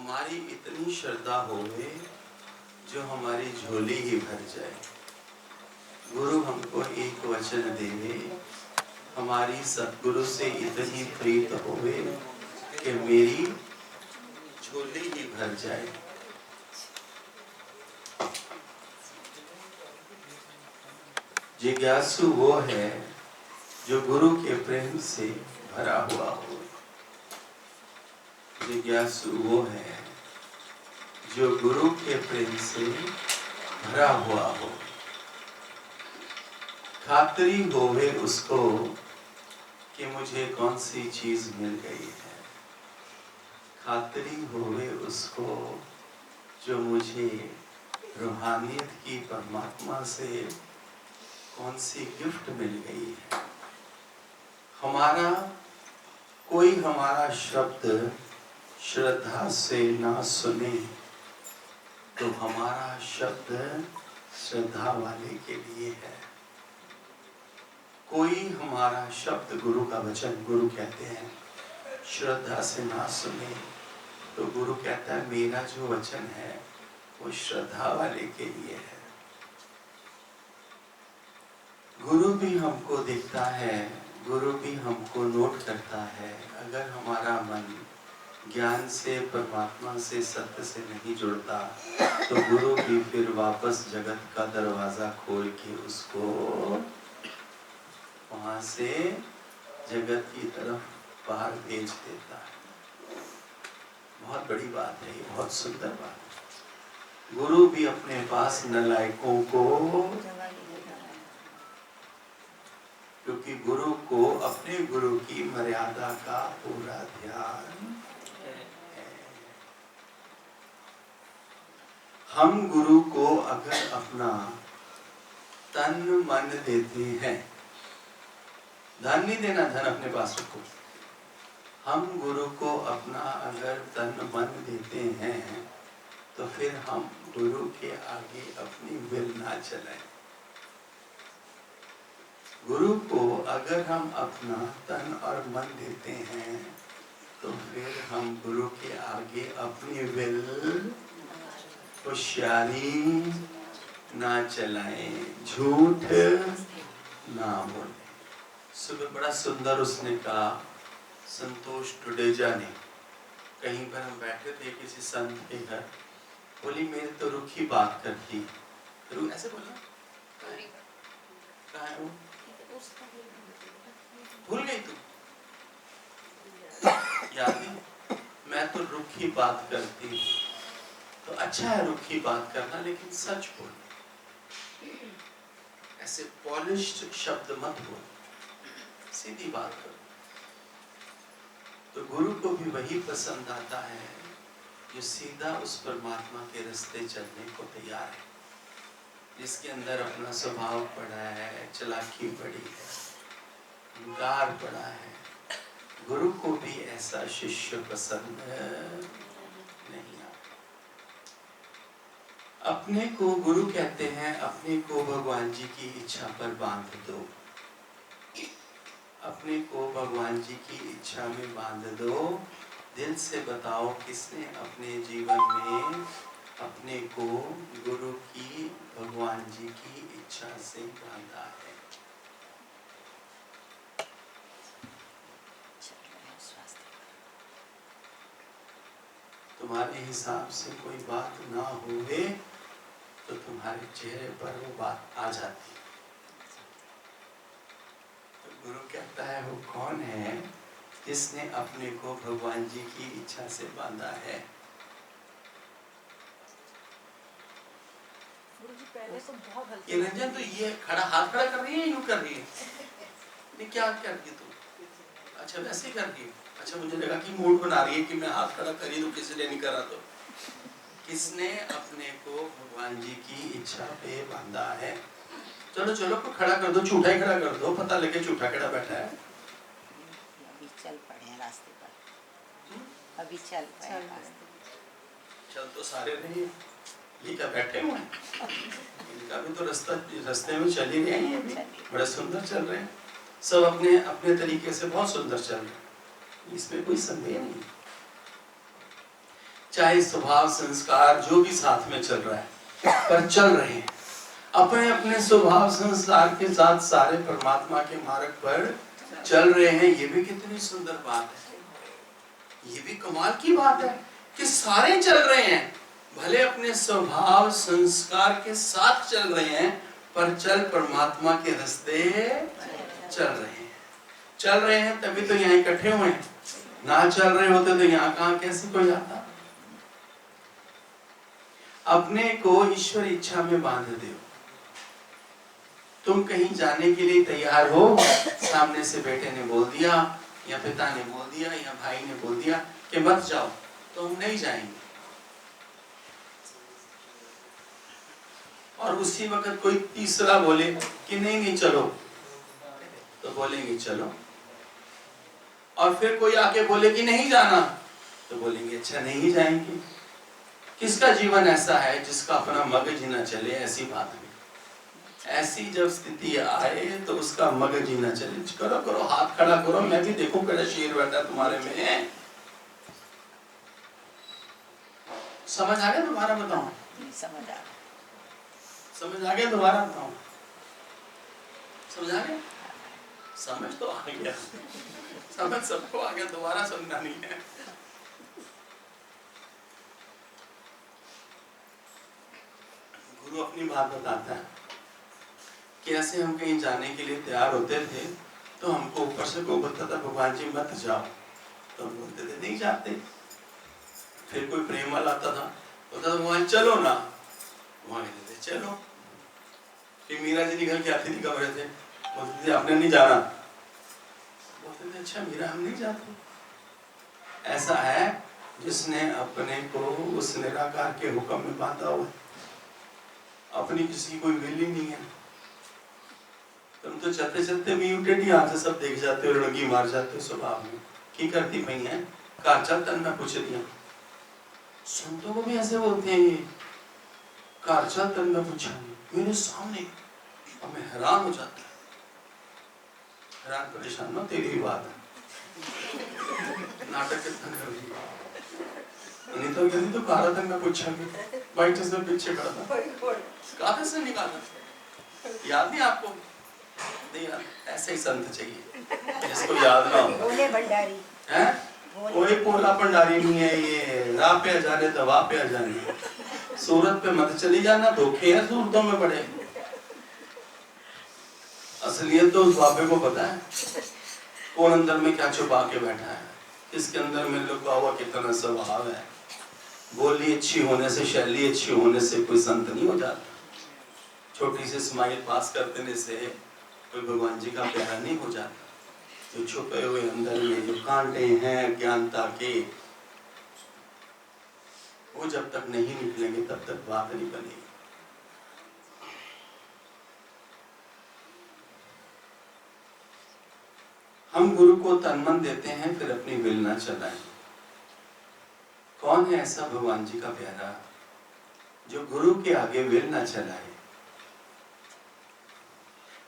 हमारी इतनी श्रद्धा होवे जो हमारी झोली ही भर जाए। गुरु हमको एक वचन देवे, हमारी सतगुरु से इतनी प्रीत होवे कि मेरी झोली ही भर जाए। जिज्ञासु वो है जो गुरु के प्रेम से भरा हुआ हो। जिज्ञासु वो है जो गुरु के प्रेम से भरा हुआ हो। खातरी होवे उसको कि मुझे कौन सी चीज मिल गई है। खातरी होवे उसको जो मुझे रूहानियत की परमात्मा से कौन सी गिफ्ट मिल गई है। हमारा कोई हमारा शब्द श्रद्धा से ना सुने तो हमारा शब्द श्रद्धा वाले के लिए है। कोई हमारा शब्द गुरु का वचन, गुरु कहते हैं, श्रद्धा से ना सुने तो गुरु कहता है मेरा जो वचन है वो श्रद्धा वाले के लिए है। गुरु भी हमको देखता है, गुरु भी हमको नोट करता है। अगर हमारा मन ज्ञान से, परमात्मा से, सत्य से नहीं जुड़ता तो गुरु भी फिर वापस जगत का दरवाजा खोल के उसको वहां से जगत की तरफ बाहर भेज देता है। बहुत बड़ी बात है ये, बहुत सुंदर बात है। गुरु भी अपने पास नालायकों को, क्योंकि गुरु को अपने गुरु की मर्यादा का पूरा ध्यान है। हम गुरु को अगर अपना तन मन देते हैं, धन नहीं देना, धन अपने पास रखो। हम गुरु को अपना अगर तन मन देते हैं तो फिर हम गुरु के आगे अपनी विल ना चलाएं। गुरु को अगर हम अपना तन और मन देते हैं तो फिर हम गुरु के आगे अपनी विल, होशियारी ना चलाएं, झूठ ना बोले। सुबह बड़ा सुंदर उसने कहा, संतोष टुडेजा ने, कहीं पर हम बैठे थे किसी संत के घर, बोली मेरी तो रुखी बात करती। ऐसे बोला, कहाँ है वो? भूल गई तू? याद नहीं? मैं तो रुखी बात करती। तो अच्छा है रुखी बात करना, लेकिन सच बोल। ऐसे पॉलिश्ड शब्द मत बोल, सीधी बात करो। तो गुरु को भी वही पसंद आता है जो सीधा उस परमात्मा के रास्ते चलने को तैयार है, जिसके अंदर अपना स्वभाव पड़ा है, चालाकी पड़ी है, अहंकार पड़ा है। गुरु को भी ऐसा शिष्य पसंद नहीं आता। अपने को गुरु कहते हैं, अपने को भगवान जी की इच्छा पर बांध दो। अपने को भगवान जी की इच्छा में बांध दो। दिल से बताओ किसने अपने जीवन में अपने को गुरु की, भगवान जी की इच्छा से बांधा है। तुम्हारे हिसाब से कोई बात ना होवे तो तुम्हारे चेहरे पर वो बात आ जाती है। तो गुरु कहता है वो कौन है जिसने अपने को भगवान जी की इच्छा से बांधा है। ये रंजन तो ये खड़ा, हाथ खड़ा कर रही है, यूं कर रही है, ये क्या कर रही है तू? अच्छा वैसे कर रही है। अच्छा मुझे लगा कि मूड बना रही है कि मैं हाथ खड़ा करी तो किसी ने नहीं करा। तो किसने अपने को भगवान जी की इच्छा पे बांधा है? चलो चलो को खड़ा कर दो, झूठा ही खड़ा कर दो, पता लगे झूठा खड़ा बैठा है। अभी चल पड़े रास्ते पर, अभी चल पड़े रास्ते। चल तो सारे नहीं, ये क्या बैठे हुए हैं? इनका भी तो रास्ते में चल ही रहे हैं, बड़े सुंदर चल रहे हैं सब, अपने अपने तरीके से बहुत सुंदर चल रहे हैं, इसमें कोई संदेह नहीं। चाहे स्वभाव संस्कार जो भी साथ में चल रहा है, पर चल रहे हैं अपने अपने स्वभाव संस्कार के साथ, सारे परमात्मा के मार्ग पर चल रहे हैं। ये भी कितनी सुंदर बात है, ये भी कमाल की बात है कि सारे चल रहे हैं, भले अपने स्वभाव संस्कार के साथ चल रहे हैं, पर चल परमात्मा के रास्ते चल रहे हैं, तभी तो यहाँ इकट्ठे हुए हैं। ना चल रहे होते तो यहाँ कहाँ कैसे कोई आता। अपने को ईश्वर इच्छा में बांध दो। तुम कहीं जाने के लिए तैयार हो, सामने से बेटे ने बोल दिया या पिता ने बोल दिया या भाई ने बोल दिया कि मत जाओ, तो हम नहीं जाएंगे। और उसी वक्त कोई तीसरा बोले कि नहीं नहीं चलो, तो बोलेंगे चलो। और फिर कोई आके बोले कि नहीं जाना, तो बोलेंगे अच्छा नहीं जाएंगे। किसका जीवन ऐसा है जिसका अपना मगज ही ना चले? ऐसी बात है, ऐसी जब स्थिति आए तो उसका मगज ही ना चले। करो करो, हाथ खड़ा करो, मैं भी देखूं कैसा शेर बैठा तुम्हारे में। समझ आ गया? दोबारा बताऊं? समझ आ गया। समझ आ गया? दोबारा बताऊं? समझ आ गया? समझ तो आ गया, समझ सबको आ गया, दोबारा समझना नहीं है। गुरु अपनी बात बताता है कि ऐसे हम कहीं जाने के लिए तैयार होते थे, तो हमको ऊपर से कोई बोलता था भगवान जी मत जाओ, तो हम बोलते थे नहीं जाते। फिर कोई प्रेमल आता था, बोलता था भगवान चलो ना, वहां कहते थे चलो। फिर मीरा जी निकल के आती थी कमरे से, बोलते थे आपने नहीं जाना, बोलते थे अच्छा मीरा हम नहीं जाते। ऐसा है जिसने अपने को उस निराकार के हुक्म में बांधा हुआ, अपनी किसी कोई विल ही नहीं है। तुम तो चलते चलते भी उल्टे हाथ से सब देख जाते हो, लड़की मार जाते हो स्वभाव में। की करती पई है कारचल तन में पूछ दिया। संतों को भी ऐसे बोलते हैं ये, कारचल तन में पूछा मेरे सामने, और मैं हैरान हो जाता, हैरान परेशान ना तेरी ही बात है, नाटक कितना कर रही है। नहीं तो कहती तो कारा तन में पूछा बाइक से पीछे खड़ा था, कहाँ से निकाला, याद नहीं आपको? नहीं यार, ऐसे ही संत चाहिए जिसको याद ना हो। भोले भंडारी हैं? कोई भोला भंडारी नहीं है ये, राह पे जाने दवा पे जाने, सूरत पे मत चली जाना, धोखे हैं सूरतों में बड़े। असलियत तो उस बाबे को पता है कौन अंदर में क्या छुपा के बैठा है, किसके अंदर में लुका हुआ कितना स्वभाव है। बोली अच्छी होने से, शैली अच्छी होने से कोई संत नहीं हो जाता। छोटी सी स्माइल पास कर देने से कोई भगवान जी का प्यारा नहीं हो जाता। जो छुपे हुए अंदर में जो कांटे हैं ज्ञानता के, वो जब तक नहीं निकलेंगे तब तक बात नहीं बनेगी। हम गुरु को तन मन देते हैं, फिर अपनी विल ना चलाएं। कौन है ऐसा भगवान जी का प्यारा जो गुरु के आगे विल ना चलाए?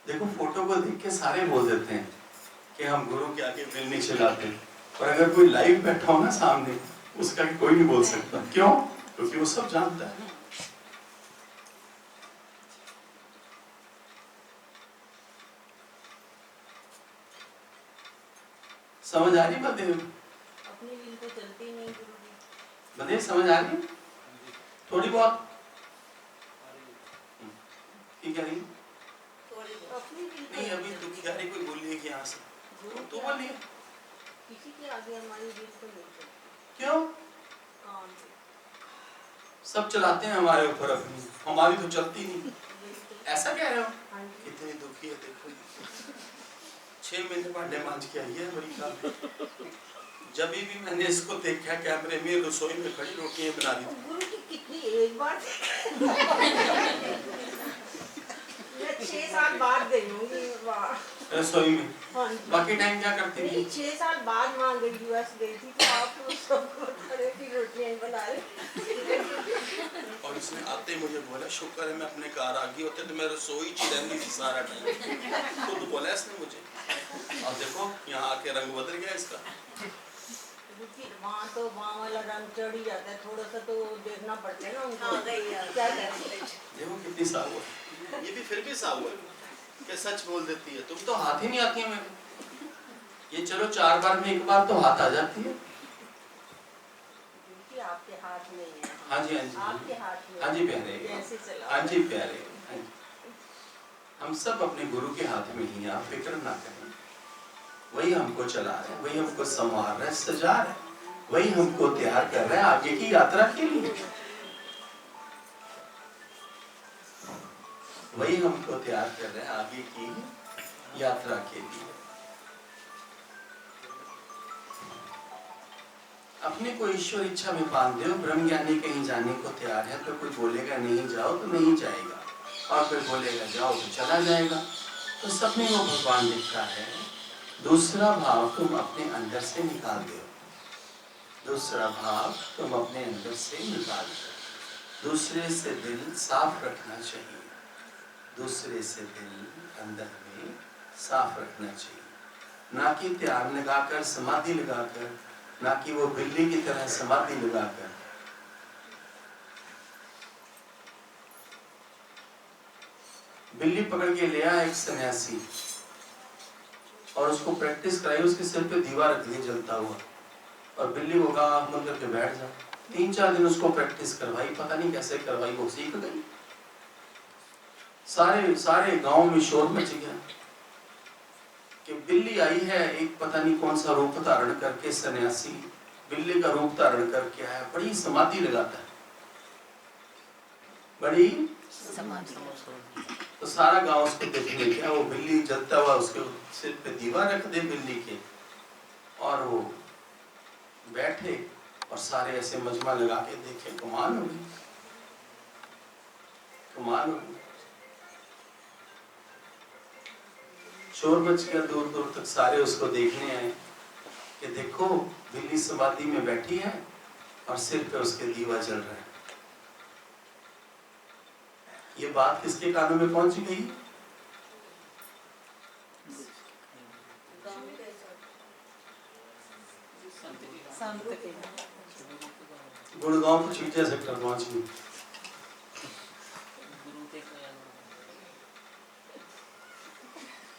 देखो फोटो को देख के सारे बोल देते हैं कि हम गुरु के आगे विल नहीं चलाते, और अगर कोई लाइव बैठा हो ना सामने, उसका कोई नहीं बोल सकता। क्यों? क्योंकि वो सब जानता है। समझ आ रही बातें? अपनी विल तो चलती नहीं गुरुजी। बातें समझ आ रही? थोड़ी बहुत ठीक है। अपनी विल नहीं अभी दुखियारी कोई बोल रही है कि यहाँ से तो बोलिए, किसी के आगे हमारी विल तो नहीं चलती। क्यों? काम सब चलाते हैं हमारे ऊपर, अपनी हमारी तो चलती नहीं। ऐसा कह रहे हो? हाँ जी। कितनी दुखी है देखो, 6 महीने भांडे मांझ के आई है अमेरिका में। जब भी मैंने इसको देखा कैमरे में, रसोई में खड़ी रोटियां बना रही थी। गुरु की कितनी एक बार 6 साल बाद गई होंगी रसोई में। हाँ जी। बाकी टाइम क्या करती थी? नहीं 6 साल बाद वहाँ गई, यूएस गई थी, तो आप लोग सबको खड़े की रोटियां बना रहे। और उसने आते ही मुझे बोला शुक्र है मैं अपने कार आ गई, होते तो मैं रसोई ची रहती थी सारा टाइम। खुद बोला इसने मुझे। और देखो यहाँ आके रंग बदल गया इसका। क्योंकि वहाँ तो वहाँ वाला रंग चढ़ ही जाता है, थोड़ा सा तो देखना पड़ता है ना उनको। हाँ गई यार क्या करें? देखो कितनी साहू है, ये भी फिर भी साहू है क्या सच बोल देती है तुम तो हाथ ही नहीं आती है मेरे को। ये चलो 4 बार में 1 बार तो हाथ आ जाती है। क्योंकि आपके हाथ में है। हाँ जी, हाँ जी, आपके हाथ में। हाँ जी प्यारे, कैसे चलाओ? हाँ जी प्यारे, हाँ जी। हम सब अपने गुरु के हाथ में ही हैं, आप फिक्र ना करें। वही हमको चला रहे हैं, वही हमको संवार रहे हैं, सजा रहे हैं, वही हमको तैयार कर रहे हैं आगे की यात्रा के लिए। वही हमको तैयार कर रहे हैं आगे की यात्रा के लिए। अपने को ईश्वर इच्छा में बांध दो। ब्रह्म ज्ञानी कहीं जाने को तैयार है तो कोई बोलेगा नहीं जाओ तो नहीं जाएगा, और कोई बोलेगा जाओ तो चला जाएगा। तो सपने को भगवान दिखता है। दूसरा भाव तुम अपने अंदर से निकाल दो, दूसरा भाव तुम अपने अंदर से निकाल दो। दूसरे से दिल साफ रखना चाहिए, दूसरे से दिल अंदर में साफ रखना चाहिए। ना कि ध्यान लगाकर समाधि लगाकर, ना कि वो बिल्ली की तरह समाधि लगाकर। बिल्ली पकड़ के ले आया एक सन्यासी और उसको प्रैक्टिस कराई, उसके सिर पे दीवा रख दिया जलता हुआ, और बिल्ली को कहा आंख बंद करके बैठ जा। 3-4 दिन उसको प्रैक्टिस करवाई, पता नहीं कैसे करवाई, वो सीख गई। सारे गांव में शोर मच गया कि बिल्ली आई है, एक पता नहीं कौन सा रूप धारण करके, सन्यासी बिल्ली का रूप धारण करके आया, बड़ी समाधि लगाता है, बड़ी समाधि। तो सारा गांव उसको देखने गया। वो बिल्ली जलता हुआ उसके सिर पे दीवा रख दे बिल्ली के, और वो बैठे और सारे ऐसे मजमा लगा के देखे। कमाल हो गई, कमाल हो गई। शोर मच गया, दूर दूर तक सारे उसको देखने आए कि देखो बिल्ली समाधि में बैठी है और सिर पे उसके दीवा जल रहा है। ये बात किसके कानों में पहुंच गई? गुड़गांव को चीटिया सेक्टर पहुंच गई।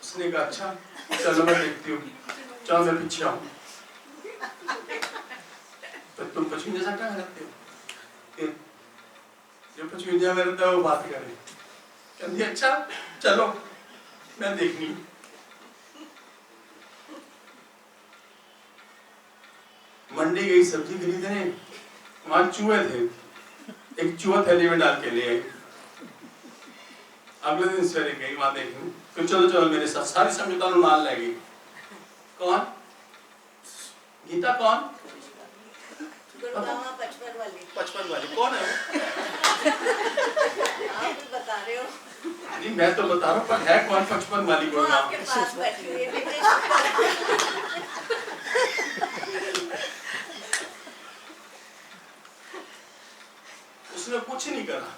उसने कहा अच्छा चलो मैं देखती हूँ, चलो मैं पीछे आऊँ। तो तुम पचमिंजा से क्या करते हो? फिर जो पचमिंजा में रहता है वो बात करे, कहती अच्छा चलो मैं देखनी। मंडी गई सब्जी खरीदने, वहां चूहे थे, एक चूहा थैली में डाल के ले आई। अगले दिन सवेरे गई वहां देखने, तो चलो चलो मेरे साथ, सारी समझौता नाल ले गई। कौन? गीता कौन? गुड़गांव 55 वाली। 55 वाली कौन है वो? आप भी बता रहे हो। नहीं मैं तो बता रहा हूँ, पर है कौन 55 वाली? वो आपके पास बैठी हुई है। उसने कुछ नहीं करा।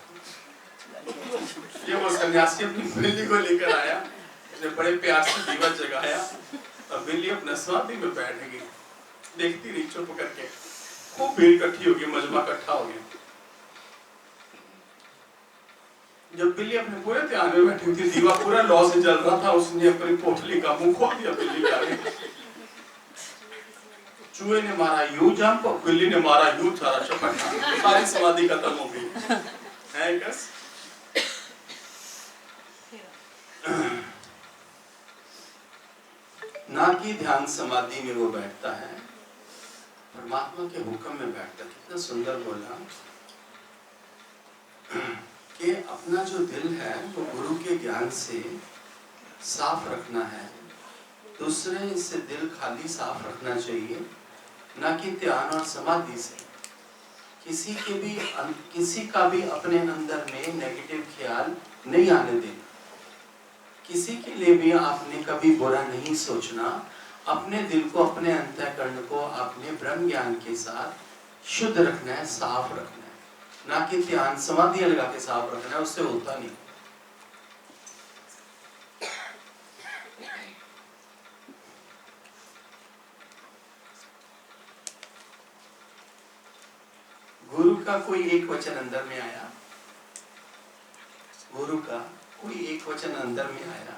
ये वो सन्यासी अपनी बिल्ली को लेकर आया, उसने बड़े प्यार से दीवा जगाया और बिल्ली अपने समाधि में बैठ गई, देखती रही चुप करके। खूब भीड़ इकट्ठी हो गई, मजमा इकट्ठा हो गया। जब बिल्ली अपने पूरे ध्यान में बैठी थी, दीवा पूरा लौ से जल रहा था, उसने अपनी पोटली का मुंह खोल दिया बिल्ली का। चूहे ने मारा यूं जंप और बिल्ली ने मारा यूं सारा चपटा, सारी समाधि खत्म हो गई। है कस? ना कि ध्यान समाधि में वो बैठता है, परमात्मा के हुक्म में बैठता है। कितना सुंदर बोला कि अपना जो दिल है वो गुरु के ज्ञान से साफ रखना है, दूसरे से दिल खाली साफ रखना चाहिए, ना कि ध्यान और समाधि से। किसी का भी अपने अंदर में नेगेटिव ख्याल नहीं आने देना, किसी के लिए भी आपने कभी बुरा नहीं सोचना। अपने दिल को, अपने अंतःकरण को आपने ब्रह्म ज्ञान के साथ शुद्ध रखना है, साफ रखना है, ना कि ध्यान समाधि लगा के साफ रखना है, उससे होता नहीं। का कोई एक वचन अंदर में आया, गुरु का कोई एक वचन अंदर में आया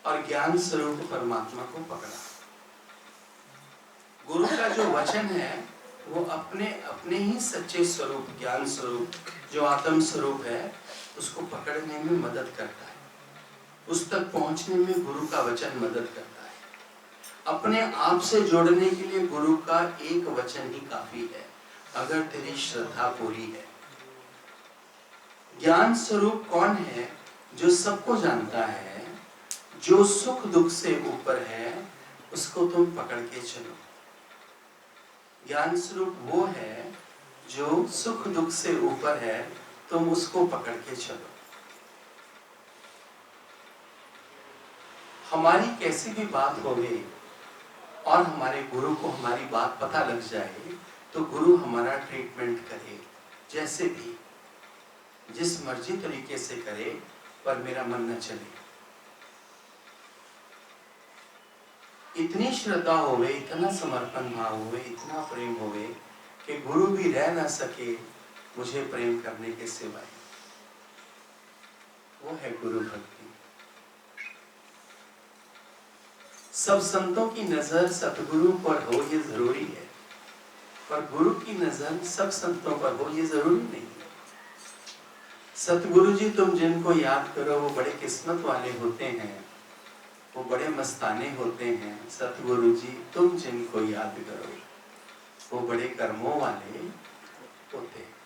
और ज्ञान स्वरूप परमात्मा को पकड़ा। गुरु का जो वचन है वो अपने अपने ही सच्चे स्वरूप, ज्ञान स्वरूप, जो आत्म स्वरूप है, उसको पकड़ने में मदद करता है। उस तक पहुंचने में गुरु का वचन मदद करता है। अपने आप से जोड़ने के लिए गुरु का एक वचन ही काफी है, अगर तेरी श्रद्धा पूरी है। ज्ञान स्वरूप कौन है? जो सबको जानता है, जो सुख दुख से ऊपर है, उसको तुम पकड़ के चलो। ज्ञान स्वरूप वो है जो सुख दुख से ऊपर है, तुम उसको पकड़ के चलो। हमारी कैसी भी बात हो गई और हमारे गुरु को हमारी बात पता लग जाए, तो गुरु हमारा ट्रीटमेंट करे, जैसे भी, जिस मर्जी तरीके से करे, पर मेरा मन न चले। इतनी श्रद्धा होवे, इतना समर्पण भाव होवे, इतना प्रेम होवे कि गुरु भी रह ना सके मुझे प्रेम करने के सिवाय। वो है गुरु भक्ति। सब संतों की नजर सतगुरु पर हो ये जरूरी है, पर गुरु की नजर सब संतों पर हो ये जरूरी नहीं है। सतगुरु जी तुम जिनको याद करो वो बड़े किस्मत वाले होते हैं, वो बड़े मस्ताने होते हैं। सतगुरु जी तुम जिनको याद करो वो बड़े कर्मों वाले होते हैं।